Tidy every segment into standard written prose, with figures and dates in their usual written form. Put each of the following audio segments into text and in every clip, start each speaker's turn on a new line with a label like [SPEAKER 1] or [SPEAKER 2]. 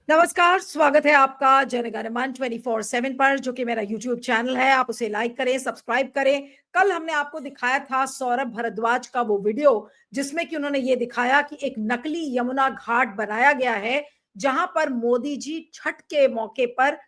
[SPEAKER 1] नमस्कार, स्वागत है आपका जनगणमन 24/7 पर, जो कि मेरा यूट्यूब चैनल है। आप उसे लाइक करें, सब्सक्राइब करें। कल हमने आपको दिखाया था सौरभ भारद्वाज का वो वीडियो, जिसमें कि उन्होंने ये दिखाया कि एक नकली यमुना घाट बनाया गया है, जहां पर मोदी जी छठ के मौके पर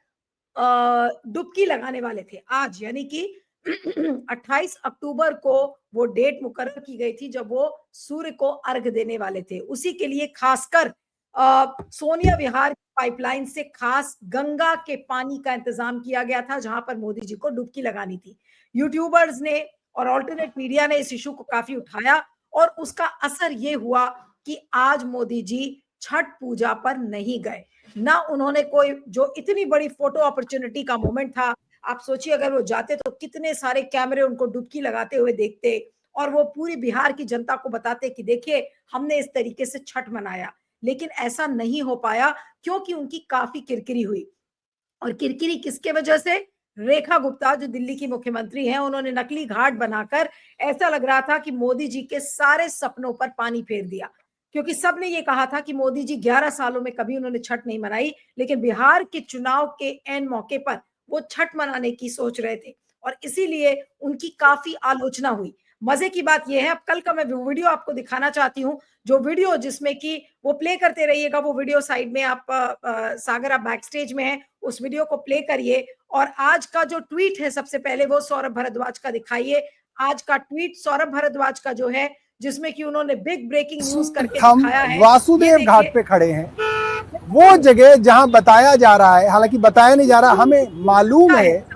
[SPEAKER 1] डुबकी लगाने वाले थे। आज यानी कि 28 अक्टूबर को वो डेट मुकर्रर की गई थी, जब वो सूर्य को अर्घ देने वाले थे। उसी के लिए खासकर सोनिया विहार पाइपलाइन से खास गंगा के पानी का इंतजाम किया गया था, जहां पर मोदी जी को डुबकी लगानी थी। यूट्यूबर्स ने और ऑल्टरनेट मीडिया ने इस इशू को काफी उठाया, और उसका असर ये हुआ कि आज मोदी जी छठ पूजा पर नहीं गए। ना उन्होंने कोई, जो इतनी बड़ी फोटो अपॉर्चुनिटी का मोमेंट था, आप सोचिए अगर वो जाते तो कितने सारे कैमरे उनको डुबकी लगाते हुए देखते, और वो पूरी बिहार की जनता को बताते कि देखिए हमने इस तरीके से छठ मनाया। लेकिन ऐसा नहीं हो पाया, क्योंकि उनकी काफी किरकिरी हुई। और किरकिरी किसके वजह से? रेखा गुप्ता, जो दिल्ली की मुख्यमंत्री हैं, उन्होंने नकली घाट बनाकर ऐसा लग रहा था कि मोदी जी के सारे सपनों पर पानी फेर दिया। क्योंकि सबने ये कहा था कि मोदी जी 11 सालों में कभी उन्होंने छठ नहीं मनाई, लेकिन बिहार के चुनाव के एन मौके पर वो छठ मनाने की सोच रहे थे, और इसीलिए उनकी काफी आलोचना हुई। मजे की बात यह है, अब कल का मैं वीडियो आपको दिखाना चाहती हूँ, जो वीडियो जिसमें कि वो प्ले करते रहिएगा, वो वीडियो साइड में आप सागर, आप बैक स्टेज में है, उस वीडियो को प्ले करिए। और आज का जो ट्वीट है, सबसे पहले वो सौरभ भारद्वाज का दिखाइए। आज का ट्वीट सौरभ भारद्वाज का जो है, जिसमें कि उन्होंने बिग ब्रेकिंग न्यूज करके दिखाया है।
[SPEAKER 2] वासुदेव घाट पे खड़े हैं, वो जगह जहां बताया जा रहा है, हालांकि बताया नहीं जा रहा, हमें मालूम है।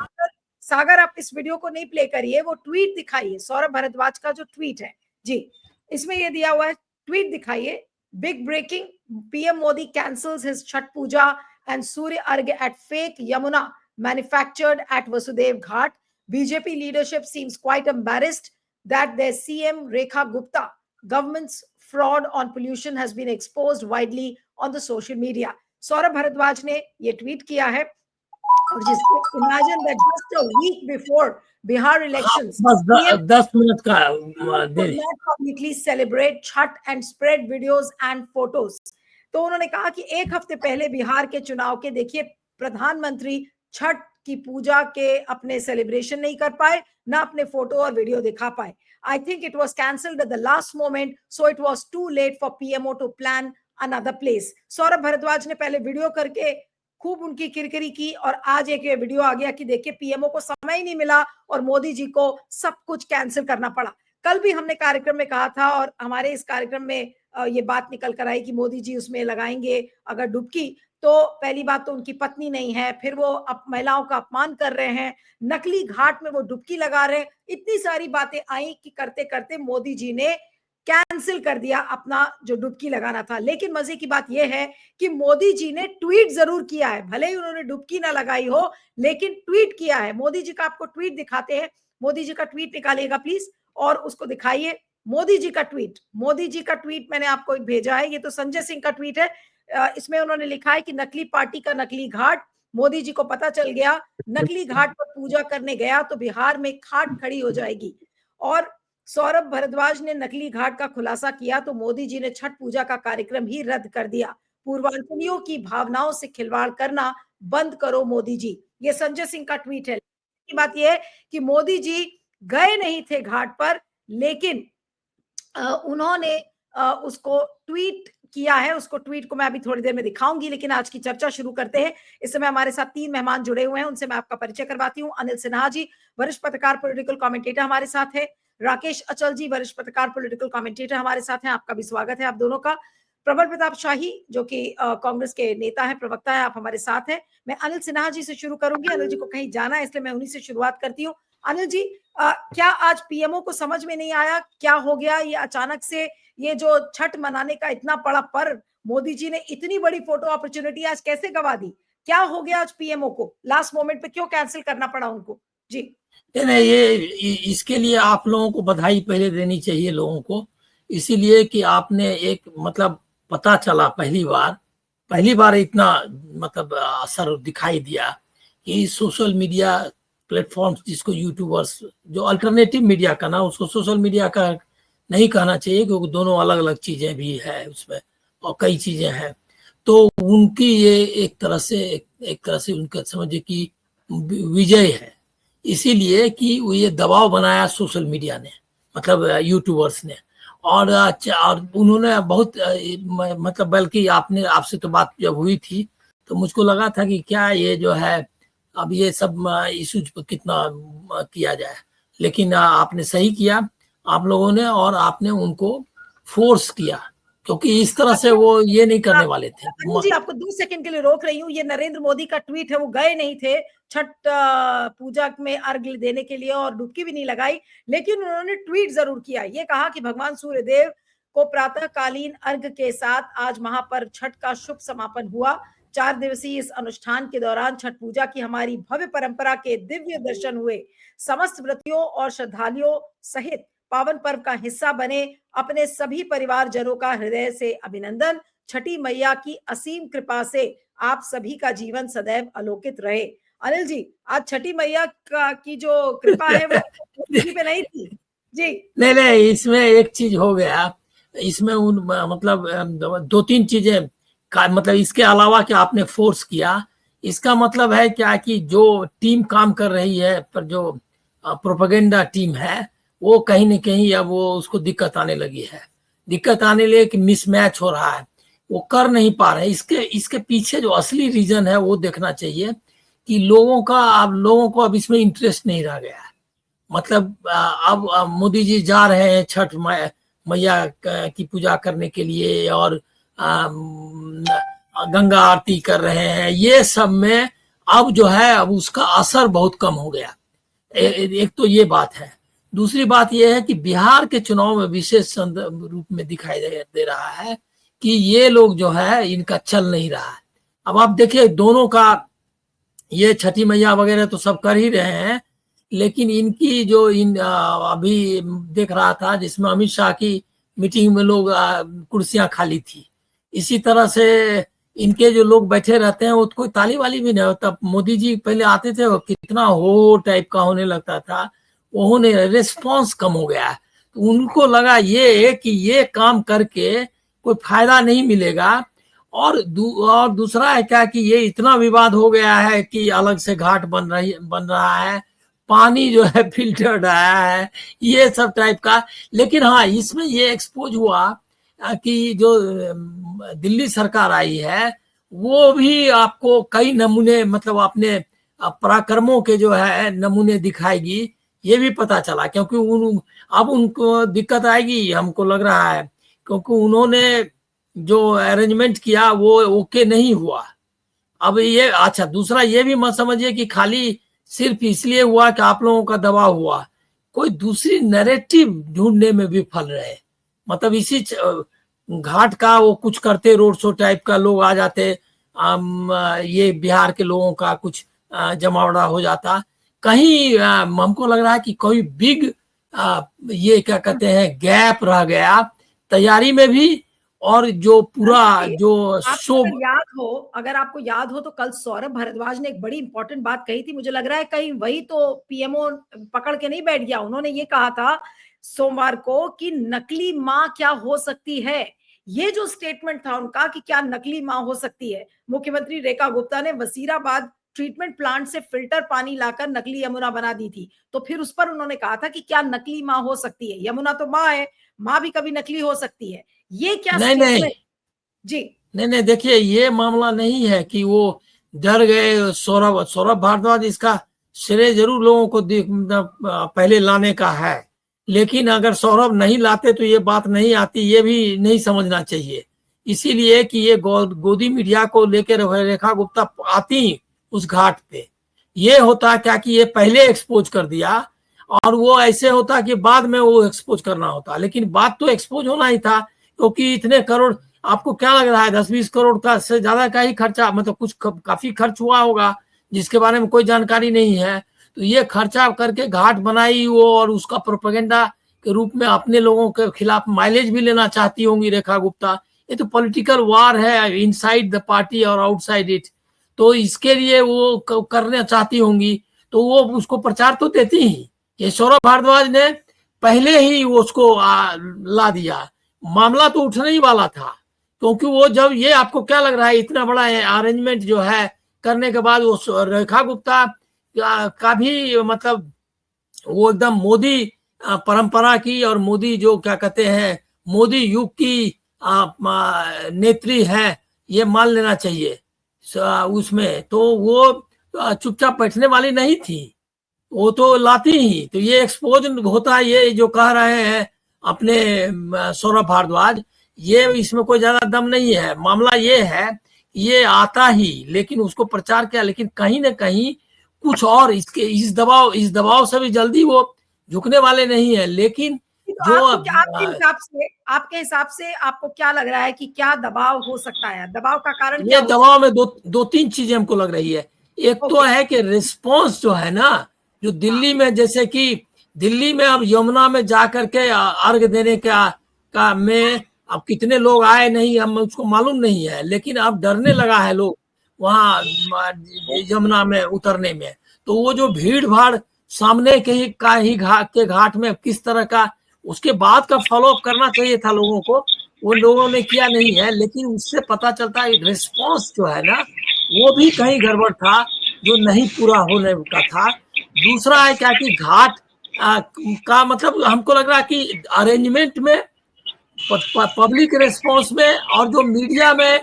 [SPEAKER 1] सागर, आप इस वीडियो को नहीं प्ले करिए, वो ट्वीट दिखाइए, सौरभ भारद्वाज का जो ट्वीट है जी, इसमें ये दिया हुआ है, ट्वीट दिखाइए। Big breaking, PM Modi cancels his Chhath Puja and Surya Arghya at fake Yamuna manufactured at Vasudev Ghat. BJP leadership seems quite embarrassed that their CM Rekha Gupta government's fraud on pollution has been exposed widely on the social media. Saurabh Bhardwaj ने ये tweet किया है, और जिससे imagine that just a week before Bihar elections,
[SPEAKER 3] बस 10 minute का
[SPEAKER 1] could not publicly celebrate Chhath and spread videos and photos. तो उन्होंने कहा कि एक हफ्ते पहले बिहार के चुनाव के, देखिए, प्रधानमंत्री छठ की पूजा के अपने सेलिब्रेशन नहीं कर पाए, ना अपने फोटो और वीडियो दिखा पाए। I think it was cancelled at the last moment, so it was too late for PMO to plan another place. Saurabh Bhardwaj ने पहले वीडियो करके खूब उनकी किरकिरी की, और आज एक वीडियो आ गया कि देखिए पीएमओ को समय ही नहीं मिला और मोदी जी को सब कुछ कैंसिल करना पड़ा। कल भी हमने कार्यक्रम में कहा था, और हमारे इस कार्यक्रम में ये बात निकल कर आई कि मोदी जी उसमें लगाएंगे अगर डुबकी, तो पहली बात तो उनकी पत्नी नहीं है, फिर वो महिलाओं का अपमान कर रहे हैं, नकली घाट में वो डुबकी लगा रहे हैं। इतनी सारी बातें आई कि करते करते मोदी जी ने कैंसिल कर दिया अपना जो डुबकी लगाना था। लेकिन मजे की बात यह है कि मोदी जी ने ट्वीट जरूर किया है, भले ही उन्होंने डुबकी ना लगाई हो, लेकिन ट्वीट किया है। मोदी जी का आपको ट्वीट दिखाते हैं, मोदी जी का ट्वीट निकालिएगा प्लीज और उसको दिखाइए। मोदी जी का ट्वीट, मोदी जी का ट्वीट मैंने आपको एक भेजा है, ये तो संजय सिंह का ट्वीट है। इसमें उन्होंने लिखा है कि नकली पार्टी का नकली घाट, मोदी जी को पता चल गया नकली घाट पर पूजा करने गया तो बिहार में खाट खड़ी हो जाएगी। और सौरभ भारद्वाज ने नकली घाट का खुलासा किया तो मोदी जी ने छठ पूजा का कार्यक्रम ही रद्द कर दिया। पूर्वांचलियों की भावनाओं से खिलवाड़ करना बंद करो मोदी जी, ये संजय सिंह का ट्वीट है। की बात यह है कि मोदी जी गए नहीं थे घाट पर, लेकिन उन्होंने उसको ट्वीट किया है। उसको ट्वीट को मैं अभी थोड़ी देर में दिखाऊंगी, लेकिन आज की चर्चा शुरू करते हैं। इस समय हमारे साथ 3 मेहमान जुड़े हुए हैं, उनसे मैं आपका परिचय करवाती हूँ। अनिल सिन्हा जी, वरिष्ठ पत्रकार, पॉलिटिकल कमेंटेटर हमारे साथ है। राकेश अचल जी, वरिष्ठ पत्रकार, पॉलिटिकल कमेंटेटर हमारे साथ हैं। आपका भी स्वागत है, आप दोनों का। प्रबल प्रताप शाही, जो कि कांग्रेस के नेता है, प्रवक्ता है, आप हमारे साथ हैं। मैं अनिल सिन्हा जी से शुरू करूंगी, अनिल जी को कहीं जाना है, इसलिए मैं उन्हीं से शुरुआत करती हूँ। अनिल जी, क्या आज पीएमओ को समझ में नहीं आया क्या हो गया? ये अचानक से ये जो छठ मनाने का इतना बड़ा पर्व, मोदी जी ने इतनी बड़ी फोटो अपॉर्चुनिटी आज कैसे गवा दी? क्या हो गया आज पीएमओ को? लास्ट मोमेंट पे क्यों कैंसिल करना पड़ा उनको? जी
[SPEAKER 3] नहीं, ये इसके लिए आप लोगों को बधाई पहले देनी चाहिए लोगों को, इसीलिए कि आपने एक मतलब पता चला पहली बार इतना मतलब असर दिखाई दिया कि सोशल मीडिया प्लेटफॉर्म्स, जिसको यूट्यूबर्स, जो अल्टरनेटिव मीडिया का ना, उसको सोशल मीडिया का नहीं कहना चाहिए, क्योंकि दोनों अलग अलग चीजें भी है उसमें और कई चीजें हैं। तो उनकी ये एक तरह से उनका समझिए कि विजय है। इसीलिए कि वो ये दबाव बनाया सोशल मीडिया ने, मतलब यूट्यूबर्स ने, और उन्होंने बहुत मतलब बल्कि आपसे तो बात जब हुई थी तो मुझको लगा था कि क्या ये जो है अब ये सब इश्यूज पर कितना किया जाए, लेकिन आपने सही किया आप लोगों ने, और आपने उनको फोर्स किया, क्योंकि इस तरह से वो ये नहीं करने वाले थे।
[SPEAKER 1] अनिल जी, आपको 2 सेकंड के लिए रोक रही हूँ। ये नरेंद्र मोदी का ट्वीट है, वो गए नहीं थे छठ पूजा में अर्घ्य देने के लिए और डुबकी भी नहीं लगाई, लेकिन उन्होंने ट्वीट जरूर किया। ये कहा कि भगवान सूर्यदेव को प्रातःकालीन अर्घ्य के साथ आज महापर्व छठ का शुभ समापन हुआ। 4 दिवसीय इस अनुष्ठान के दौरान छठ पूजा की हमारी भव्य परंपरा के दिव्य दर्शन हुए। समस्त व्रतियों और श्रद्धालुओं सहित पावन पर्व का हिस्सा बने अपने सभी परिवारजनों का हृदय से अभिनंदन। छठी मैया की असीम कृपा से आप सभी का जीवन सदैव अलौकित रहे। अनिल जी, आज छठी मैया की जो कृपा है वो किसी पे नहीं थी जी।
[SPEAKER 3] नहीं, इसमें एक चीज हो गया, इसमें उन मतलब 2-3 चीजें का मतलब इसके अलावा कि आपने फोर्स किया, इसका मतलब है क्या कि जो टीम काम कर रही है, पर जो प्रोपेगेंडा टीम है वो कहीं न कहीं अब वो उसको दिक्कत आने लगी है। दिक्कत आने लगी कि मिसमैच हो रहा है, वो कर नहीं पा रहे। इसके पीछे जो असली रीजन है वो देखना चाहिए कि लोगों को अब इसमें इंटरेस्ट नहीं रह गया है। मतलब अब मोदी जी जा रहे हैं छठ मैया की पूजा करने के लिए, और गंगा आरती कर रहे हैं, ये सब में अब जो है अब उसका असर बहुत कम हो गया। एक तो ये बात है। दूसरी बात ये है कि बिहार के चुनाव में विशेष रूप में दिखाई दे रहा है कि ये लोग जो है इनका चल नहीं रहा है। अब आप देखिए दोनों का, ये छठी मैया वगैरह तो सब कर ही रहे हैं, लेकिन इनकी जो अभी देख रहा था जिसमें अमित शाह की मीटिंग में लोग कुर्सियां खाली थी, इसी तरह से इनके जो लोग बैठे रहते हैं वो कोई ताली वाली भी नहीं होता। मोदी जी पहले आते थे वो कितना हो टाइप का होने लगता था, वो होने रिस्पॉन्स कम हो गया है। तो उनको लगा ये कि ये काम करके कोई फायदा नहीं मिलेगा, और दूसरा है क्या कि ये इतना विवाद हो गया है कि अलग से घाट बन रहा है, पानी जो है फिल्टर्ड आया है, ये सब टाइप का। लेकिन हाँ, इसमें ये एक्सपोज हुआ कि जो दिल्ली सरकार आई है वो भी आपको कई नमूने, मतलब अपने पराक्रमों के जो है नमूने दिखाएगी, ये भी पता चला। क्योंकि अब उनको दिक्कत आएगी हमको लग रहा है, क्योंकि उन्होंने जो अरेंजमेंट किया वो ओके नहीं हुआ। अब ये अच्छा, दूसरा ये भी मत समझिए कि खाली सिर्फ इसलिए हुआ कि आप लोगों का दबाव हुआ, कोई दूसरी नैरेटिव ढूंढने में भी फल रहे। मतलब इसी घाट का वो कुछ करते, रोड शो टाइप का, लोग आ जाते, ये बिहार के लोगों का कुछ जमावड़ा हो जाता कहीं। हमको लग रहा है कि कोई बिग ये क्या कहते हैं गैप रह गया तैयारी में भी, और जो पूरा जो शो।
[SPEAKER 1] अगर आपको याद हो तो कल सौरभ भारद्वाज ने एक बड़ी इंपॉर्टेंट बात कही थी। मुझे लग रहा है कहीं वही तो पीएमओ पकड़ के नहीं बैठ गया। उन्होंने ये कहा था सोमवार को कि नकली मां क्या हो सकती है। ये जो स्टेटमेंट था उनका कि क्या नकली मां हो सकती है। मुख्यमंत्री रेखा गुप्ता ने वजीराबाद ट्रीटमेंट प्लांट से फिल्टर पानी लाकर नकली यमुना बना दी थी, तो फिर उस पर उन्होंने कहा था कि क्या नकली मां हो सकती है। यमुना तो मां है, मां भी कभी नकली हो सकती है। ये क्या
[SPEAKER 3] नहीं
[SPEAKER 1] जी
[SPEAKER 3] नहीं, देखिए ये मामला नहीं है कि वो डर गए। सौरभ भारद्वाज इसका श्रेय जरूर लोगों को पहले लाने का है, लेकिन अगर सौरभ नहीं लाते तो ये बात नहीं आती, ये भी नहीं समझना चाहिए। इसीलिए कि ये गोदी मीडिया को लेकर रेखा गुप्ता आती उस घाट पे, ये होता क्या कि ये पहले एक्सपोज कर दिया, और वो ऐसे होता कि बाद में वो एक्सपोज करना होता। लेकिन बात तो एक्सपोज होना ही था, क्योंकि इतने करोड़, आपको क्या लग रहा है 10-20 करोड़ का से ज्यादा का ही खर्चा, मतलब कुछ काफी खर्च हुआ होगा जिसके बारे में कोई जानकारी नहीं है। तो ये खर्चा करके घाट बनाई वो, और उसका प्रोपेगेंडा के रूप में अपने लोगों के खिलाफ माइलेज भी लेना चाहती होंगी रेखा गुप्ता। ये तो पॉलिटिकल वार है, इनसाइड द पार्टी और आउटसाइड इट। तो इसके लिए वो करना चाहती होंगी, तो वो उसको प्रचार तो देती ही। ये सौरभ भारद्वाज ने पहले ही उसको ला दिया। मामला तो उठने ही वाला था, क्योंकि वो जब ये आपको क्या लग रहा है इतना बड़ा अरेंजमेंट जो है करने के बाद वो रेखा गुप्ता का भी मतलब वो एकदम मोदी परंपरा की और मोदी जो क्या कहते हैं मोदी युग की नेत्री है ये मान लेना चाहिए उसमें। तो वो चुपचाप बैठने वाली नहीं थी, वो तो लाती ही। तो ये एक्सपोज होता है, ये जो कह रहे हैं अपने सौरभ भारद्वाज, ये इसमें कोई ज्यादा दम नहीं है। मामला ये है ये आता ही, लेकिन उसको प्रचार किया, लेकिन कहीं ना कहीं कुछ और इसके इस दबाव से भी जल्दी वो झुकने वाले नहीं है। लेकिन
[SPEAKER 1] तो
[SPEAKER 3] जो
[SPEAKER 1] आपके हिसाब से आपको क्या लग रहा है कि क्या दबाव हो सकता है? दबाव का कारण
[SPEAKER 3] ये
[SPEAKER 1] क्या?
[SPEAKER 3] दबाव में दो तीन चीजें हमको लग रही है। एक तो है कि रिस्पॉन्स जो है ना, जो दिल्ली में, जैसे कि दिल्ली में अब यमुना में जाकर के अर्घ देने का में अब कितने लोग आए नहीं हम उसको मालूम नहीं है, लेकिन अब डरने लगा है लोग वहां यमुना में उतरने में। तो वो जो भीड़ भाड़ सामने के घाट में किस तरह का, उसके बाद का फॉलो अप करना चाहिए था लोगों को, वो लोगों ने किया नहीं है। लेकिन उससे पता चलता है रिस्पॉन्स जो है ना वो भी कहीं गड़बड़ था, जो नहीं पूरा होने का था। दूसरा है क्या कि घाट का मतलब हमको लग रहा है कि अरेंजमेंट में, पब्लिक रिस्पॉन्स में, और जो मीडिया में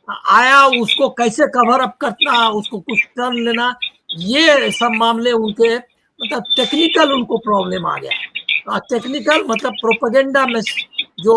[SPEAKER 3] आया उसको कैसे कवर अप करना, उसको कुछ टर्न लेना, ये सब मामले उनके मतलब टेक्निकल उनको प्रॉब्लम आ गया। टेक्निकल मतलब प्रोपेगेंडा में जो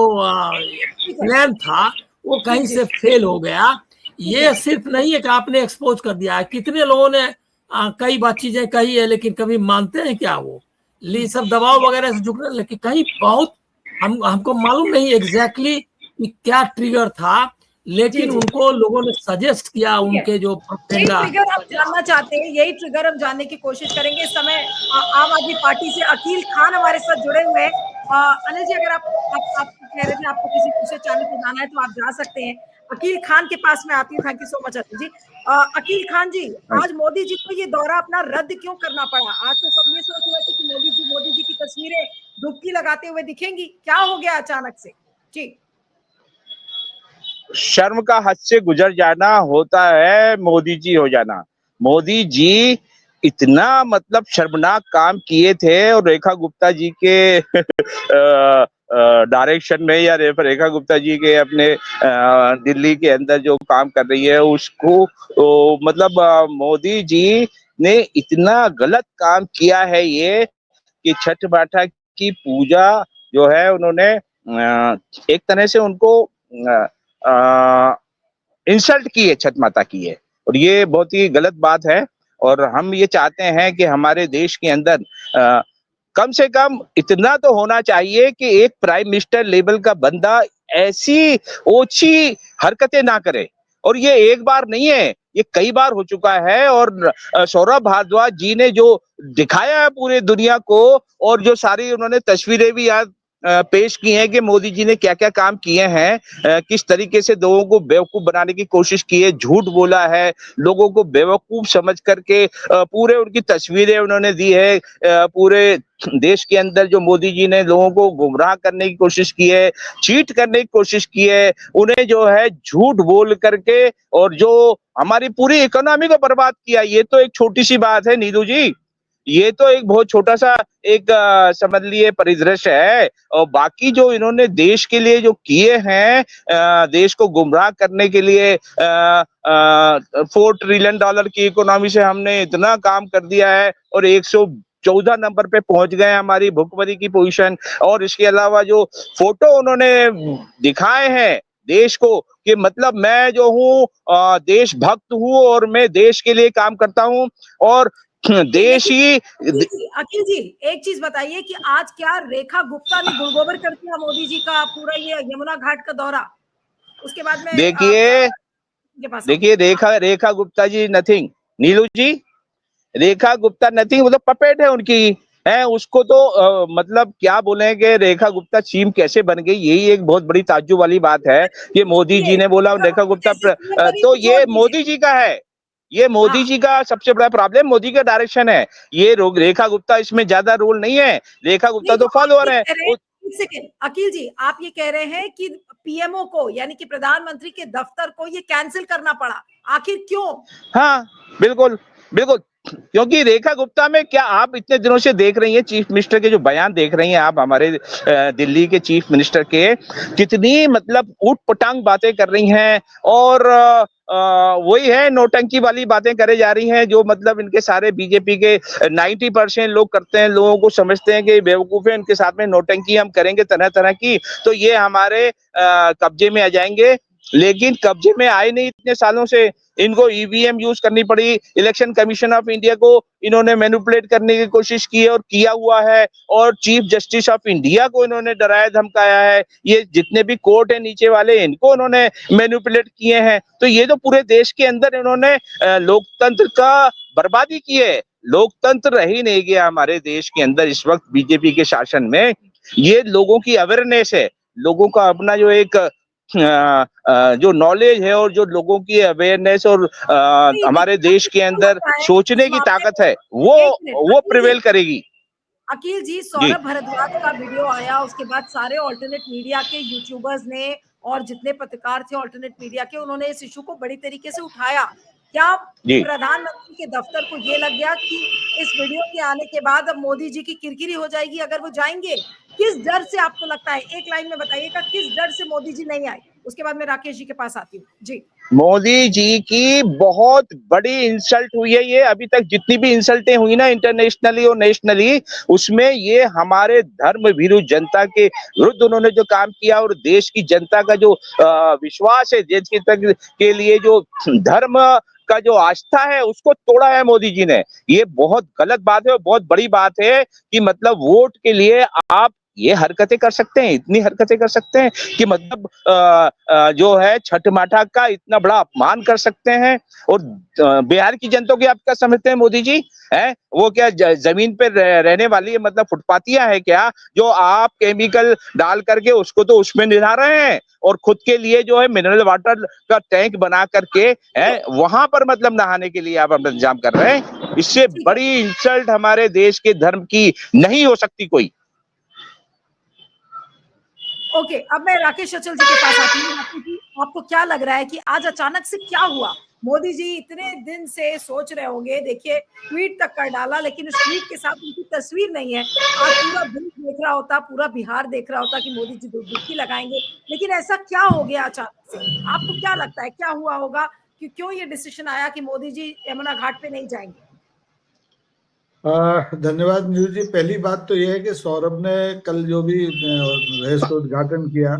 [SPEAKER 3] प्लान था वो कहीं से फेल हो गया। ये सिर्फ नहीं है कि आपने एक्सपोज कर दिया है, कितने लोगों ने कई बात चीजें कही है, लेकिन कभी मानते हैं क्या वो? ये सब दबाव वगैरह से झुकने, लेकिन कहीं बहुत हमको मालूम नहीं एग्जैक्टली कि क्या ट्रिगर था, लेकिन उनको लोगों ने सजेस्ट किया उनके जो
[SPEAKER 1] प्रोपेगेंडा। यही ट्रिगर हम जानना चाहते हैं, यही ट्रिगर हम जानने की कोशिश करेंगे। इस समय आम आदमी पार्टी से अकील खान हमारे साथ जुड़े हुए हैं। अनिल जी, अगर आप कह रहे थे आपको किसी दूसरे चैनल पे जाना है तो आप जा सकते हैं। अकील खान के पास में आती हूँ। Thank you so much Anil ji. Akeel Khan ji, आज मोदी जी को ये दौरा अपना रद्द क्यों करना पड़ा? आज तो सब ये सोच रहे थे कि मोदी जी की तस्वीरें डुबकी लगाते हुए दिखेंगी, क्या हो गया अचानक से? जी,
[SPEAKER 4] शर्म का हद से गुजर जाना होता है मोदी जी हो जाना। मोदी जी इतना मतलब शर्मनाक काम किए थे, और रेखा गुप्ता जी के डायरेक्शन में, या रेखा गुप्ता जी के अपने दिल्ली के अंदर जो काम कर रही है उसको, मतलब मोदी जी ने इतना गलत काम किया है ये कि छठ माता की पूजा जो है उन्होंने एक तरह से उनको इंसल्ट की है, छठ माता की है, और ये बहुत ही गलत बात है। और हम ये चाहते हैं कि हमारे देश के अंदर कम से कम इतना तो होना चाहिए कि एक प्राइम मिनिस्टर लेवल का बंदा ऐसी ओछी हरकतें ना करे। और ये एक बार नहीं है, ये कई बार हो चुका है। और सौरभ भारद्वाज जी ने जो दिखाया है पूरे दुनिया को, और जो सारी उन्होंने तस्वीरें भी याद पेश की हैं कि मोदी जी ने क्या क्या काम किए हैं, किस तरीके से लोगों को बेवकूफ बनाने की कोशिश की है, झूठ बोला है, लोगों को बेवकूफ समझ करके पूरे उनकी तस्वीरें उन्होंने दी है। पूरे देश के अंदर जो मोदी जी ने लोगों को गुमराह करने की कोशिश की है, चीट करने की कोशिश की है, उन्हें जो है झूठ बोल करके, और जो हमारी पूरी इकोनॉमी को बर्बाद किया। ये तो एक छोटी सी बात है नीलू जी, ये तो एक बहुत छोटा सा एक समझ लिए परिदृश्य है। और बाकी जो इन्होंने देश के लिए जो किए हैं, देश को गुमराह करने के लिए, $4 ट्रिलियन की इकोनॉमी से हमने इतना काम कर दिया है, और 114 नंबर पे पहुंच गए हमारी भुखमरी की पोजीशन। और इसके अलावा जो फोटो उन्होंने दिखाए हैं देश को, कि मतलब मैं जो हूँ देशभक्त हूँ और मैं देश के लिए काम करता हूँ, और देश ही।
[SPEAKER 1] अखिल जी, एक चीज बताइए कि आज क्या रेखा गुप्ता ने गुलगोबर कर दिया मोदी जी का पूरा ये यमुना घाट का दौरा? उसके बाद में
[SPEAKER 4] देखिए रेखा गुप्ता जी नथिंग, नीलू जी, रेखा गुप्ता नथिंग, मतलब पपेट है उनकी है। उसको तो मतलब क्या बोले कि रेखा गुप्ता चीफ कैसे बन गई, यही एक बहुत बड़ी ताज्जुब वाली बात है। ये मोदी जी ने बोला रेखा गुप्ता, तो ये मोदी जी का है, ये मोदी जी का सबसे बड़ा प्रॉब्लम मोदी का डायरेक्शन है। ये रेखा गुप्ता इसमें ज्यादा रोल नहीं है, रेखा गुप्ता तो फॉलोअर है।
[SPEAKER 1] एक सेकेंड अकील जी, आप ये कह रहे हैं कि पीएमओ को यानी कि प्रधानमंत्री के दफ्तर को ये कैंसिल करना पड़ा, आखिर क्यों?
[SPEAKER 4] हाँ, बिल्कुल, बिल्कुल। क्योंकि रेखा गुप्ता में क्या आप इतने दिनों से देख रही हैं चीफ मिनिस्टर के जो बयान देख रही हैं आप हमारे दिल्ली के चीफ मिनिस्टर के, कितनी मतलब ऊट-पटांग बातें कर रही हैं और वही है नौटंकी वाली बातें करे जा रही हैं जो मतलब इनके सारे बीजेपी के 90% लोग करते हैं, लोगों को समझते हैं कि बेवकूफ़ हैं, इनके साथ में नौटंकी हम करेंगे तरह-तरह की, तो ये हमारे कब्जे में आ जाएँगे। लेकिन कब्जे में आए नहीं इतने सालों से, इनको ईवीएम यूज करनी पड़ी, इलेक्शन कमीशन ऑफ इंडिया को इन्होंने मैनिपुलेट करने की कोशिश की है और किया हुआ है और चीफ जस्टिस ऑफ इंडिया को इन्होंने डराया धमकाया है, ये जितने भी कोर्ट है नीचे वाले इनको उन्होंने मैनिपुलेट किए हैं, तो ये तो पूरे देश के अंदर इन्होंने लोकतंत्र का बर्बादी की है। लोकतंत्र रह ही नहीं गया हमारे देश के अंदर इस वक्त बीजेपी के शासन में। ये लोगों की अवेयरनेस है, लोगों का अपना जो एक जो नॉलेज है और जो लोगों की अवेयरनेस और
[SPEAKER 1] नहीं,
[SPEAKER 4] हमारे
[SPEAKER 1] लेकिन
[SPEAKER 4] देश के
[SPEAKER 1] आपको
[SPEAKER 4] अंदर
[SPEAKER 1] लगता है इस
[SPEAKER 4] सोचने की
[SPEAKER 1] मामले
[SPEAKER 4] ताकत
[SPEAKER 1] में
[SPEAKER 4] है,
[SPEAKER 1] एक मिनट
[SPEAKER 4] वो प्रिवेल करेगी।
[SPEAKER 1] अकील जी,
[SPEAKER 4] जी,
[SPEAKER 1] सौरभ भारद्वाज का वीडियो आया, उसके बाद सारे ऑल्टरनेट मीडिया के यूट्यूबर्स ने और जितने पत्रकार थे ऑल्टरनेट मीडिया के, उन्होंने इस इश्यू को बड़ी तरीके से उठाया। क्या
[SPEAKER 4] जी।
[SPEAKER 1] प्रधानमंत्री के दफ्तर को ये लग गया कि इस वीडियो के आने के बाद अब मोदी जी की किरकिरी हो जाएगी अगर वो जाएंगे? किस डर से आपको लगता है? एक लाइन में बताइएगा किस डर से मोदी जी नहीं आए? उसके बाद मैं राकेश जी के पास आती हूँ। जी।
[SPEAKER 4] मोदी जी की बहुत बड़ी इंसल्ट हुई है ये, अभी तक जितनी भी इंसल्टें हुई ना इंटरनेशनली और नेशनली, उसमें ये हमारे धर्म भीरू जनता के विरुद्ध उन्होंने जो काम किया और देश की जनता का जो विश्वास है देश के तक के लिए जो धर्म का जो आस्था है उसको तोड़ा है मोदी जी ने। ये बहुत गलत बात है और बहुत बड़ी बात है कि मतलब वोट के लिए आप ये हरकतें कर सकते हैं, इतनी हरकतें कर सकते हैं कि मतलब जो है छठ माता का इतना बड़ा अपमान कर सकते हैं और बिहार की जनता की आप क्या समझते हैं मोदी जी हैं वो क्या जमीन पे रहने वाली है मतलब फुटपाथियां है क्या जो आप केमिकल डाल करके उसको तो उसमें निभा रहे हैं और खुद के लिए जो है मिनरल वाटर का टैंक बना करके है वहां पर मतलब नहाने के लिए आप अपना इंतजाम कर रहे हैं। इससे
[SPEAKER 1] ठीक है।
[SPEAKER 4] बड़ी इंसल्ट हमारे देश के धर्म की नहीं हो सकती कोई।
[SPEAKER 1] ओके, अब मैं राकेश अचल जी के पास आती हूँ। राकेश जी, आपको क्या लग रहा है कि आज अचानक से क्या हुआ? मोदी जी इतने दिन से सोच रहे होंगे, देखिए ट्वीट तक कर डाला, लेकिन उस ट्वीट के साथ उनकी तस्वीर नहीं है। आज पूरा देश देख रहा होता, पूरा बिहार देख रहा होता कि मोदी जी डुबकी लगाएंगे, लेकिन ऐसा क्या हो गया अचानक से? आपको क्या लगता है क्या हुआ होगा कि क्यों ये डिसीजन आया कि मोदी जी यमुना घाट पे नहीं जाएंगे?
[SPEAKER 5] धन्यवाद नीरू जी। पहली बात तो यह है कि सौरभ ने कल जो भी बहस का उद्घाटन किया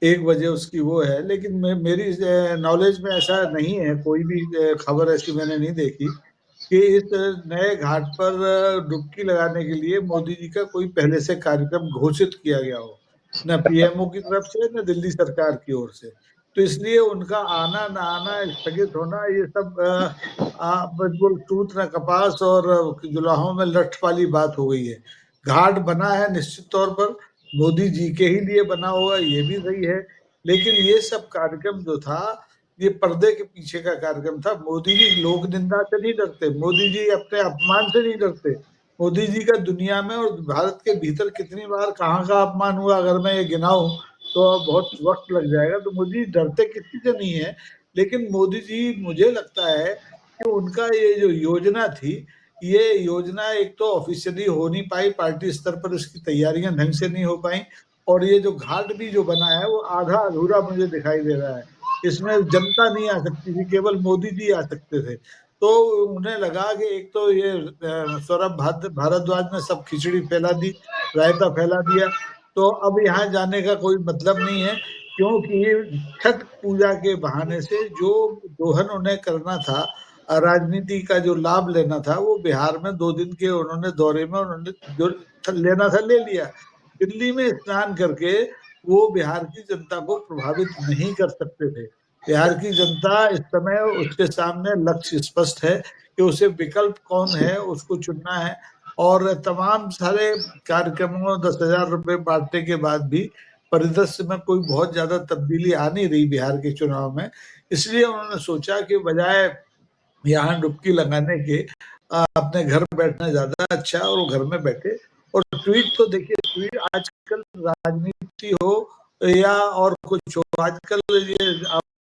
[SPEAKER 5] 1 बजे उसकी वो है, लेकिन मेरी नॉलेज में ऐसा नहीं है, कोई भी खबर ऐसी मैंने नहीं देखी कि इस नए घाट पर डुबकी लगाने के लिए मोदी जी का कोई पहले से कार्यक्रम घोषित किया गया हो, न पीएमओ की तरफ से न दिल्ली सरकार की ओर से। तो इसलिए उनका आना न आना स्थगित होना ये सब बिल्कुल टूट न कपास और जुलाहों में लठ वाली बात हो गई है। घाट बना है निश्चित तौर पर मोदी जी के ही लिए बना हुआ, ये भी सही है, लेकिन ये सब कार्यक्रम जो था ये पर्दे के पीछे का कार्यक्रम था। मोदी जी लोक निंदा से नहीं डरते, मोदी जी अपने अपमान से नहीं डरते। मोदी जी का दुनिया में और भारत के भीतर कितनी बार कहाँ का अपमान हुआ अगर मैं ये गिनाऊं तो बहुत वक्त लग जाएगा। तो मोदी डरते किसी से नहीं है, लेकिन मोदी जी मुझे लगता है कि उनका ये जो योजना थी, ये योजना एक तो ऑफिशियली हो नहीं पाई, पार्टी स्तर पर इसकी तैयारियां ढंग से नहीं हो पाई, और ये जो घाट भी जो बना है वो आधा अधूरा मुझे दिखाई दे रहा है। इसमें जनता नहीं आ सकती थी, केवल मोदी जी आ सकते थे। तो उन्हें लगा कि एक तो ये सौरभ भारद्वाज ने सब खिचड़ी फैला दी, रायता फैला दिया, तो अब यहाँ जाने का कोई मतलब नहीं है, क्योंकि छठ पूजा के बहाने से जो दोहन उन्हें करना था, राजनीति का जो लाभ लेना था, वो बिहार में 2 दिन के उन्होंने दौरे में उन्होंने जो लेना था ले लिया। दिल्ली में स्नान करके वो बिहार की जनता को प्रभावित नहीं कर सकते थे। बिहार की जनता इस समय उसके सामने लक्ष्य स्पष्ट है कि उसे विकल्प कौन है उसको चुनना है, और तमाम सारे कार्यक्रमों 10,000 रुपए बांटने के बाद भी परिदृश्य में कोई बहुत ज्यादा तब्दीली आ नहीं रही बिहार के चुनाव में। इसलिए उन्होंने सोचा कि बजाय यहाँ डुबकी लगाने के अपने घर बैठना ज्यादा अच्छा है, और वो घर में बैठे और ट्वीट तो देखिए, ट्वीट आजकल राजनीति हो या और कुछ हो, आजकल ये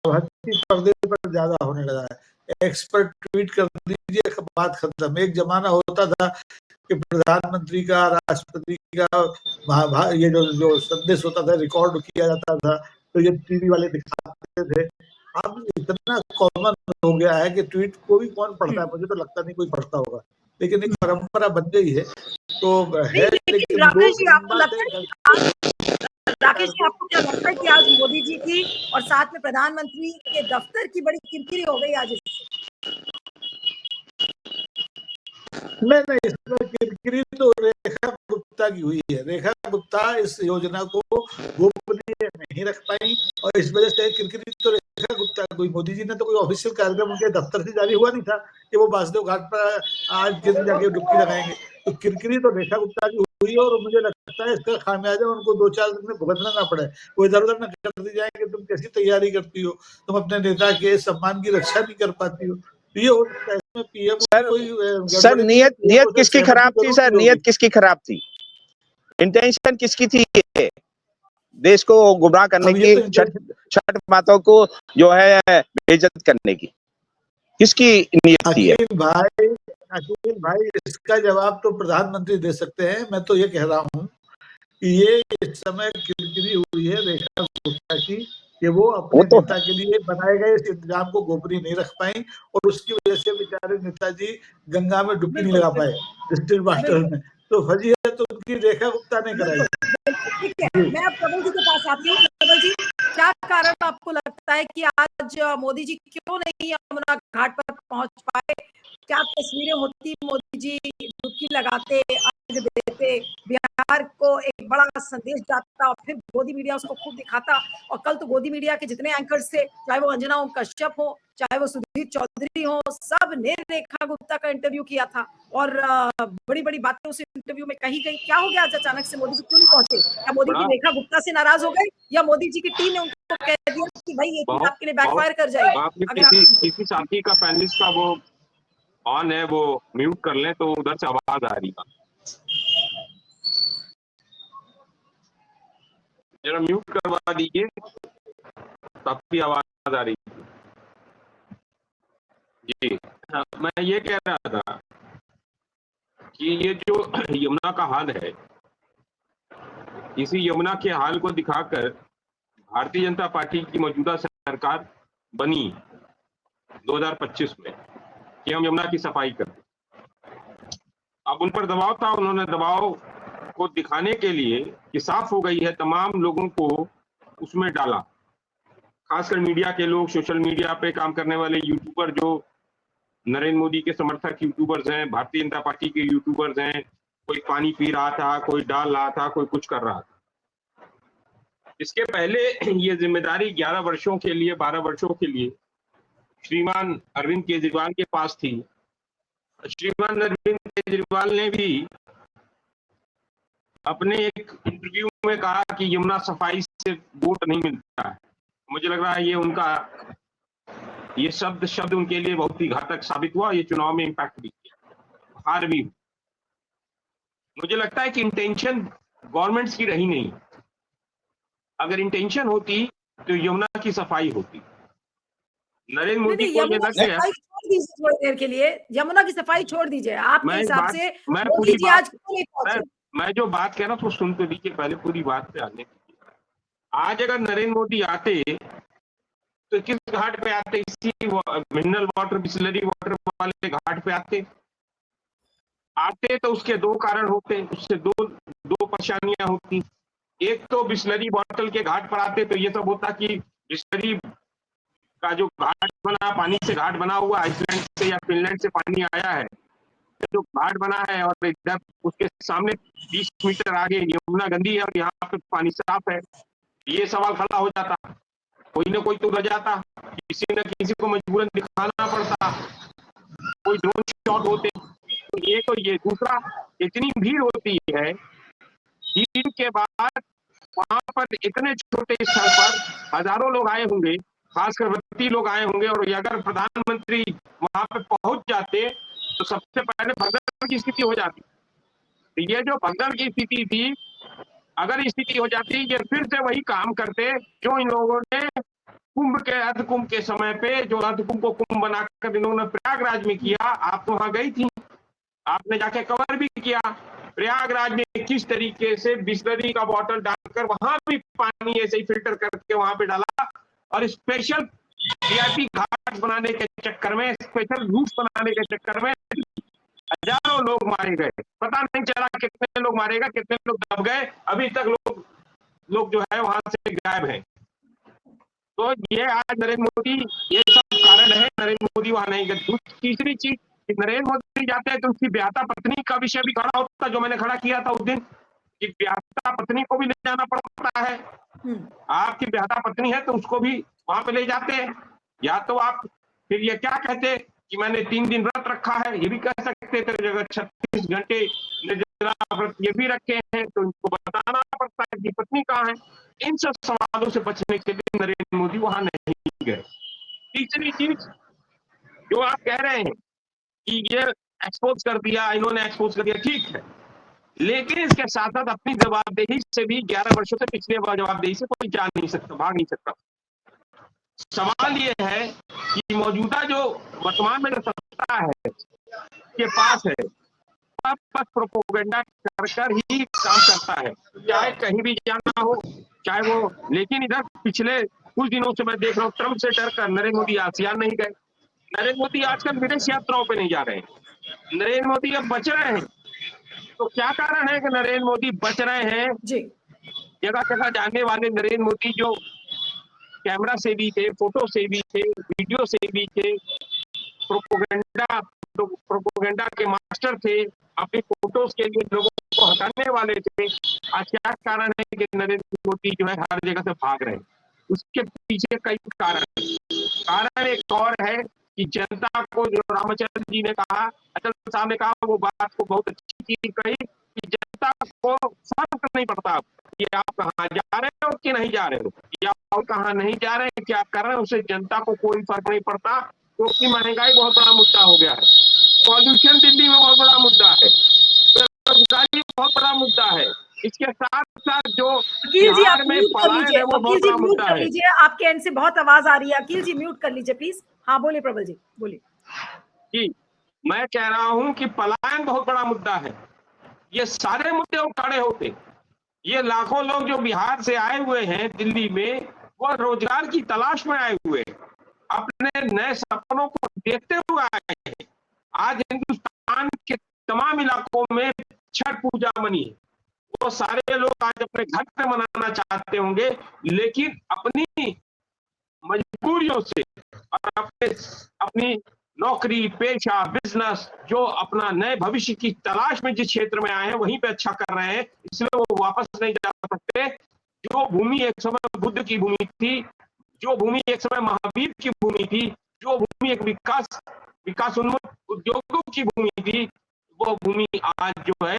[SPEAKER 5] भक्ति पर्दे पर ज्यादा होने लगा है। एक्सपर्ट ट्वीट कर दीजिए, बात खत्म। एक जमाना होता था कि प्रधानमंत्री का, राष्ट्रपति का ये जो संदेश होता था रिकॉर्ड किया जाता था, तो ये टीवी वाले दिखाते थे। अब इतना कॉमन हो गया है कि ट्वीट को भी कौन पढ़ता है, मुझे तो लगता नहीं कोई पढ़ता होगा, लेकिन एक परंपरा बन गई है तो है। लेकिन
[SPEAKER 1] राकेश जी, आपको लगता है राकेश जी, आपको क्या लगता है कि आज मोदी जी की और साथ में प्रधानमंत्री के दफ्तर की बड़ी किरकिरी हो गई आज?
[SPEAKER 5] नहीं, इसमें किरकिरी तो रेखा गुप्ता की हुई है। रेखा गुप्ता इस योजना को गोपनीय नहीं रख पाई और इस वजह से किरकिरी तो रेखा गुप्ता कोई, मोदी जी ने तो कोई ऑफिशियल कार्यक्रम उनके दफ्तर से जारी हुआ नहीं था कि वो वासुदेव घाट पर आज के दिन जाके डुबकी लगाएंगे। तो किरकिरी तो रेखा गुप्ता की हुई और मुझे लगता है इसका खामियाजा उनको 2-4 दिन में भुगतना ना पड़े। वो इधर उधर न कर दी जाए कि तुम कैसी तैयारी करती हो, तुम अपने नेता के सम्मान की रक्षा नहीं कर पाती हो। ये हो सकता है इसमें पीएम
[SPEAKER 4] सर नियत किसकी खराब थी? सर नियत किसकी खराब थी? इंटेंशन किसकी थी? देश को गुमराह करने की, छठ माताओं को जो है बेइज्जत करने की, किसकी नियत थी?
[SPEAKER 5] अखिल भाई, इसका जवाब तो प्रधानमंत्री दे सकते हैं। मैं तो ये कह रहा हूँ कि ये इस समय किरकिरी हुई है रेखा गुप्ता की कि वो अपने नेता के लिए बनाए गए इस इंतजाम को गोपनीय नहीं रख पाई और उसकी वजह से बेचारे नेताजी गंगा में डुबकी नहीं लगा पाए डिस्ट्रिक्ट वाटर में। तो फजीहत तो उनकी रेखा गुप्ता ने कराई।
[SPEAKER 1] ठीक है, मैं अब प्रबल जी के पास आती हूँ। प्रबल जी, क्या कारण आपको लगता है कि आज मोदी जी क्यों नहीं यमुना घाट पर पहुंच पाए? क्या तस्वीरें होती मोदी जी डुबकी लगाते, अर्घ देते, बिहार को एक बड़ा संदेश जाता और फिर गोदी मीडिया उसको खूब दिखाता। और कल तो गोदी मीडिया के जितने एंकर्स थे, चाहे वो अंजना ओम कश्यप हो, चाहे वो सुधीर चौधरी हो, सब ने रेखा गुप्ता का इंटरव्यू किया था और बड़ी बड़ी बातें उस इंटरव्यू में कही गई। क्या हो गया आज अचानक से मोदी जी क्यों नहीं पहुंचे? क्या मोदी जी रेखा गुप्ता से नाराज हो गए या मोदी जी की टीम ने उनको कह दिया कि भाई ये चीज आपके लिए बैकफायर कर जाएगी?
[SPEAKER 6] किसी साथी का पैनलिस्ट का वो ऑन है, वो म्यूट कर लें तो उधर से आवाज आ रही है। जरा म्यूट करवा दीजिए, तब भी आवाज आ रही है। जी हाँ, मैं ये कह रहा था कि ये जो यमुना का हाल है, इसी यमुना के हाल को दिखाकर भारतीय जनता पार्टी की मौजूदा सरकार बनी 2025 में कि हम यमुना की सफाई करें। अब उन पर दबाव था, उन्होंने दबाव को दिखाने के लिए कि साफ हो गई है, तमाम लोगों को उसमें डाला, खासकर मीडिया के लोग, सोशल मीडिया पे काम करने वाले यूट्यूबर, जो नरेंद्र मोदी के समर्थक यूट्यूबर्स हैं, भारतीय जनता पार्टी के यूट्यूबर्स हैं। कोई पानी पी रहा था, कोई डाल रहा था, कोई कुछ कर रहा था। इसके पहले ये जिम्मेदारी 11 वर्षों के लिए, 12 वर्षों के लिए श्रीमान अरविंद केजरीवाल के पास थी। श्रीमान अरविंद केजरीवाल ने भी अपने एक इंटरव्यू में कहा कि यमुना सफाई से वोट नहीं मिलता है। मुझे लग रहा है ये उनका ये शब्द उनके लिए बहुत ही घातक साबित हुआ। ये चुनाव में इंपैक्ट भी किया, हार भी। मुझे लगता है कि इंटेंशन गवर्नमेंट्स की रही नहीं। अगर इंटेंशन होती तो यमुना की सफाई होती। नरेंद्र मोदी को ये लग गया,
[SPEAKER 1] थोड़ी देर के लिए यमुना की सफाई छोड़ दीजिए। आपके हिसाब से
[SPEAKER 6] मोदी
[SPEAKER 1] जी आज क्यों नहीं पहुंचे?
[SPEAKER 6] मैं जो बात कह रहा हूँ तो सुन तो लीजिए, पहले पूरी बात पे आने दीजिए। आज अगर नरेंद्र मोदी आते तो किस घाट पे आते? इसी मिनरल वाटर, बिस्लरी वाटर वाले घाट पे आते तो उसके दो कारण होते, उससे दो परेशानियां होती। एक तो बिस्लरी बॉटल के घाट पर आते तो ये सब होता कि बिस्लरी का जो घाट बना, पानी से घाट बना हुआ, आइसलैंड से या फिनलैंड से पानी आया है, जो घाट बना है, और इधर उसके सामने 20 मीटर आगे यमुना गंदी है और यहाँ पे पानी साफ है। ये सवाल खड़ा हो जाता, कोई ना कोई तो रह जाता, किसी न किसी को मजबूरन दिखाना पड़ता, कोई ड्रोन शॉट होते। तो ये दूसरा, इतनी भीड़ होती है, भीड़ के बाद वहां पर इतने छोटे स्थल पर हजारों लोग आए होंगे, खासकर 32 लोग आए होंगे, और अगर प्रधानमंत्री वहां पे पहुंच जाते तो सबसे पहले भगदड़ की स्थिति हो जाती। तो ये जो भगदड़ की स्थिति थी, अगर स्थिति हो जाती ये फिर से वही काम करते जो इन लोगों ने कुंभ के अर्धकुंभ के समय पे, जो अर्धकुंभ को कुंभ बनाकर इन लोगों ने प्रयागराज में किया। आप तो वहां गई थी, आपने जाके कवर भी किया प्रयागराज में किस तरीके से बिस्लरी का बॉटल डालकर वहां भी पानी ऐसे ही फिल्टर करके वहां पे डाला, और स्पेशल वीआईपी घाट बनाने के चक्कर में, स्पेशल रूट बनाने के चक्कर में हजारों लोग मारे गए। पता नहीं चला कितने लोग मारे गए, कितने लोग दब गए, अभी तक लोग जो है वहां से गायब है। तो ये आज नरेंद्र मोदी, ये सब कारण है नरेंद्र मोदी वहां नहीं गए। तीसरी चीज, नरेंद्र मोदी जाते हैं तो उसकी ब्याहता पत्नी का विषय भी खड़ा होता, जो मैंने खड़ा किया था उस दिन, कि ब्याहता पत्नी को भी ले जाना पड़ता है। आपकी ब्याहता पत्नी है तो उसको भी वहां पे ले जाते हैं। या तो आप फिर ये क्या कहते कि मैंने 3 दिन व्रत रखा है, ये भी कह सकते थे। अगर 36 घंटे निर्जला व्रत ये भी रखे हैं तो इनको बताना पड़ता है कि पत्नी कहाँ है। इन सब सवालों से बचने के लिए नरेंद्र मोदी वहां नहीं गए। तीसरी चीज जो आप कह रहे हैं कि ये एक्सपोज कर दिया, इन्होंने एक्सपोज कर दिया, ठीक है, लेकिन इसके साथ साथ अपनी जवाबदेही से भी 11 वर्षों से पिछले जवाबदेही से कोई जा नहीं सकता, भाग नहीं सकता। सवाल ये है कि मौजूदा जो वर्तमान में जो सत्ता है के पास है, बस प्रोपोगेंडा कर ही काम करता है, चाहे कहीं भी जाना हो, चाहे वो। लेकिन इधर पिछले कुछ दिनों से मैं देख रहा हूँ, ट्रंप से डर कर नरेंद्र मोदी आसियान नहीं गए। नरेंद्र मोदी आजकल विदेश यात्राओं पे नहीं जा रहे हैं। नरेंद्र मोदी अब बच रहे हैं। तो क्या कारण है कि नरेंद्र मोदी बच रहे हैं? जगह जगह जाने वाले नरेंद्र मोदी जो कैमरा से भी थे, फोटो से भी थे, वीडियो से भी थे, प्रोपोगेंडा के मास्टर थे, अपनी फोटोज के लिए लोगों को हटाने वाले थे। आज क्या कारण है कि नरेंद्र मोदी जो है हर जगह से भाग रहे हैं? उसके पीछे कई कारण एक और है कि जनता को, जो रामचंद्र जी ने कहा, अटल साहब ने कहा, वो बात को बहुत अच्छी चीज कही कि जनता को फर्क नहीं पड़ता कि आप कहाँ जा रहे हो कि नहीं जा रहे हो, या आप कहाँ नहीं जा रहे हैं, क्या कर रहे हैं, उससे जनता को कोई फर्क नहीं पड़ता, क्योंकि महंगाई बहुत बड़ा मुद्दा हो गया है, पॉल्यूशन दिल्ली में बहुत बड़ा मुद्दा है, बेरोजगारी बहुत बड़ा मुद्दा है। इसके साथ साथ जो बिहार में पलायन है वो बहुत बड़ा मुद्दा है।
[SPEAKER 1] आपके एंड से बहुत आवाज आ रही है, अकील जी म्यूट कर लीजिए प्लीज। हाँ बोलिए प्रबल जी, बोलिए।
[SPEAKER 6] जी, मैं कह रहा हूं कि पलायन बहुत बड़ा मुद्दा है। ये सारे मुद्दे खड़े होते, ये लाखों लोग जो बिहार से आए हुए हैं दिल्ली में, वो रोजगार की तलाश में आए हुए, अपने नए सपनों को देखते हुए आए हैं। आज हिंदुस्तान के तमाम इलाकों में छठ पूजा मनी है, वो सारे लोग आज अपने घर पे मनाना चाहते होंगे, लेकिन अपनी मजबूरियों से और अपनी नौकरी, पेशा, बिजनेस, जो अपना नए भविष्य की तलाश में जिस क्षेत्र में आए हैं वहीं पे अच्छा कर रहे हैं, इसलिए वो वापस नहीं जा सकते। जो भूमि एक समय बुद्ध की भूमि थी, जो भूमि एक समय महावीर की भूमि थी, जो भूमि एक विकास उन्मुख उद्योगों की भूमि थी, वो भूमि आज जो है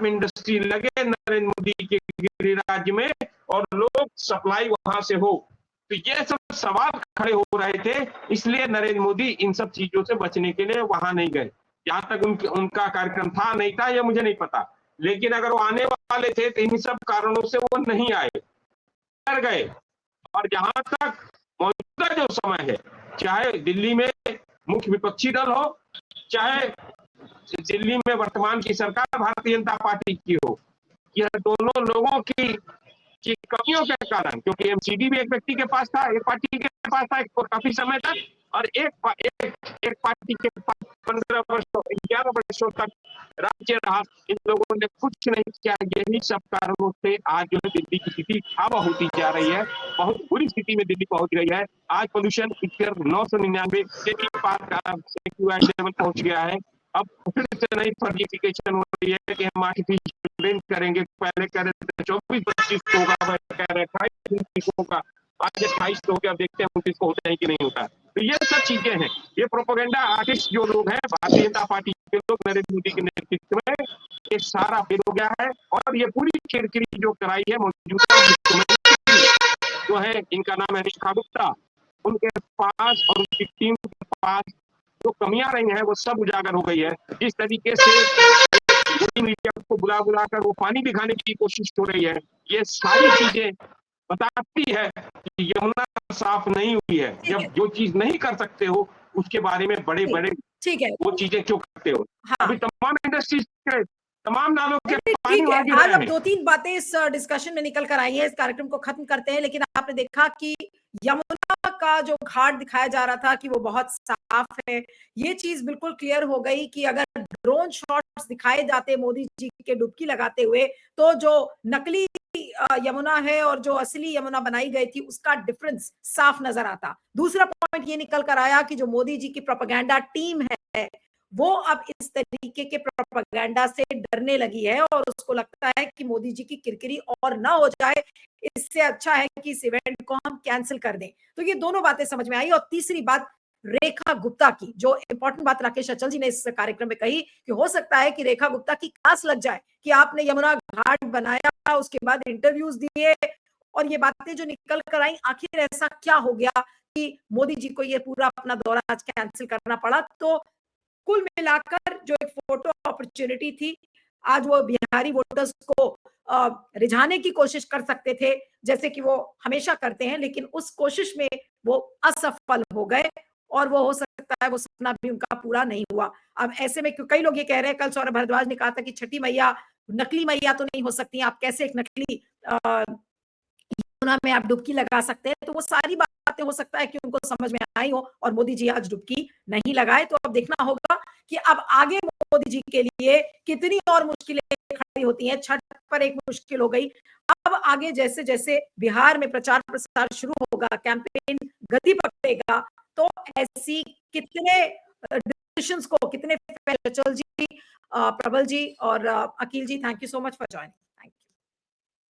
[SPEAKER 6] इंडस्ट्री लगे नरेंद्र मोदी के गिरिराज में और लोग सप्लाई वहां से हो। तो ये सब सवाल खड़े हो रहे थे, इसलिए नरेंद्र मोदी इन सब चीजों से बचने के लिए वहां नहीं गए। जहां तक उनका कार्यक्रम था नहीं था ये मुझे नहीं पता, लेकिन अगर वो आने वाले थे तो इन सब कारणों से वो नहीं आए, डर गए। और जहां तक मौजूदा जो समय है, चाहे दिल्ली में मुख्य विपक्षी दल हो, चाहे दिल्ली में वर्तमान की सरकार भारतीय जनता पार्टी की हो, यह दोनों लोगों की कमियों के कारण, क्योंकि एमसीडी भी एक व्यक्ति के पास था, एक पार्टी के पास था काफी समय तक, और एक पार्टी के पास 15 वर्षों 11 वर्षों तक राज्य रहा। इन लोगों ने कुछ नहीं किया। यही सब कारणों से आज जो है दिल्ली की स्थिति खराब होती जा रही है, बहुत बुरी स्थिति में दिल्ली पहुंच गई है। आज पोल्यूशन 999 के पास लेवल पहुंच गया है। अब फिर से नई फर्जिफिकेशन हो रही है कि हम आर्टिफिशियल रेन करेंगे। पहले कह रहे थे 24-25 होगा, कह रहे 28-29 होगा, आज 28 हो गया, देखते हैं 29 को होता है कि नहीं होता। तो ये सब चीजें हैं, ये प्रोपोगेंडा आर्टिस्ट जो लोग हैं भारतीय जनता पार्टी के लोग, नरेंद्र मोदी के नेतृत्व में ये सारा फेल हो गया है। और ये पूरी खिड़खिड़ी जो कराई है मौजूदा जो है, इनका नाम है रेखा गुप्ता, उनके पास और उनकी टीम के पास जो कमियां रही हैं वो सब उजागर हो गई है। जिस तरीके से वही मीडिया को बुला बुला कर वो पानी दिखाने की कोशिश हो रही है। ये सारी चीजें बताती है कि यमुना साफ नहीं हुई है। जब जो चीज नहीं कर सकते हो उसके बारे में बड़े बड़े
[SPEAKER 1] ठीक है,
[SPEAKER 6] वो चीजें क्यों करते हो?
[SPEAKER 1] हाँ।
[SPEAKER 6] अभी तमाम इंडस्ट्रीज के तमाम नालों के पानी
[SPEAKER 1] ठीक है,
[SPEAKER 6] वहां गिर
[SPEAKER 1] आज
[SPEAKER 6] रहे
[SPEAKER 1] अब
[SPEAKER 6] हैं।
[SPEAKER 1] 2-3 बातें इस डिस्कशन में निकल कर आई है, इस कार्यक्रम को खत्म करते हैं। लेकिन आपने देखा कि यमुना का जो घाट दिखाया जा रहा था कि वो बहुत साफ है, ये चीज बिल्कुल क्लियर हो गई कि अगर ड्रोन शॉट्स दिखाए जाते मोदी जी के डुबकी लगाते हुए, तो जो नकली यमुना है और जो असली यमुना बनाई गई थी उसका डिफरेंस साफ नजर आता। दूसरा पॉइंट ये निकल कर आया कि जो मोदी जी की प्रोपेगेंडा टीम है वो अब इस तरीके के प्रोपेगेंडा से डरने लगी है और उसको लगता है कि मोदी जी की किरकिरी और ना हो जाए, इससे अच्छा है कि इस इवेंट को हम कैंसिल कर दें। तो ये दोनों बातें समझ में आई। और तीसरी बात रेखा गुप्ता की, जो इंपॉर्टेंट बात राकेश अचल जी ने इस कार्यक्रम में कही कि हो सकता है कि रेखा गुप्ता की क्लास लग जाए कि आपने यमुना घाट बनाया, उसके बाद इंटरव्यूज दिए और ये बातें जो निकल कर आई, आखिर ऐसा क्या हो गया कि मोदी जी को ये पूरा अपना दौरा आज कैंसिल करना पड़ा। तो कुल मिलाकर जो एक फोटो अपॉर्चुनिटी थी, आज वो बिहारी वोटर्स को रिझाने की कोशिश कर सकते थे जैसे कि वो हमेशा करते हैं, लेकिन उस कोशिश में वो असफल हो गए और वो हो सकता है वो सपना भी उनका पूरा नहीं हुआ। अब ऐसे में कई लोग ये कह रहे हैं, कल सौरभ भारद्वाज ने कहा था कि छठी मैया नकली मैया तो नहीं हो सकती, आप कैसे एक नकली यमुना में आप डुबकी लगा सकते हैं। तो वो सारी बातें हो सकता है कि उनको समझ में आई हो और मोदी जी आज डुबकी नहीं लगाए। तो अब देखना होगा कि अब आगे मोदी जी के लिए कितनी और मुश्किलें खड़ी होती हैं। छठ पर एक मुश्किल हो गई, अब आगे जैसे जैसे बिहार में प्रचार प्रसार शुरू होगा, कैंपेन गति पकड़ेगा, तो ऐसी कितने डिसीजंस को कितने, चल जी, प्रबल जी और Akeel ji, thank you so much for joining.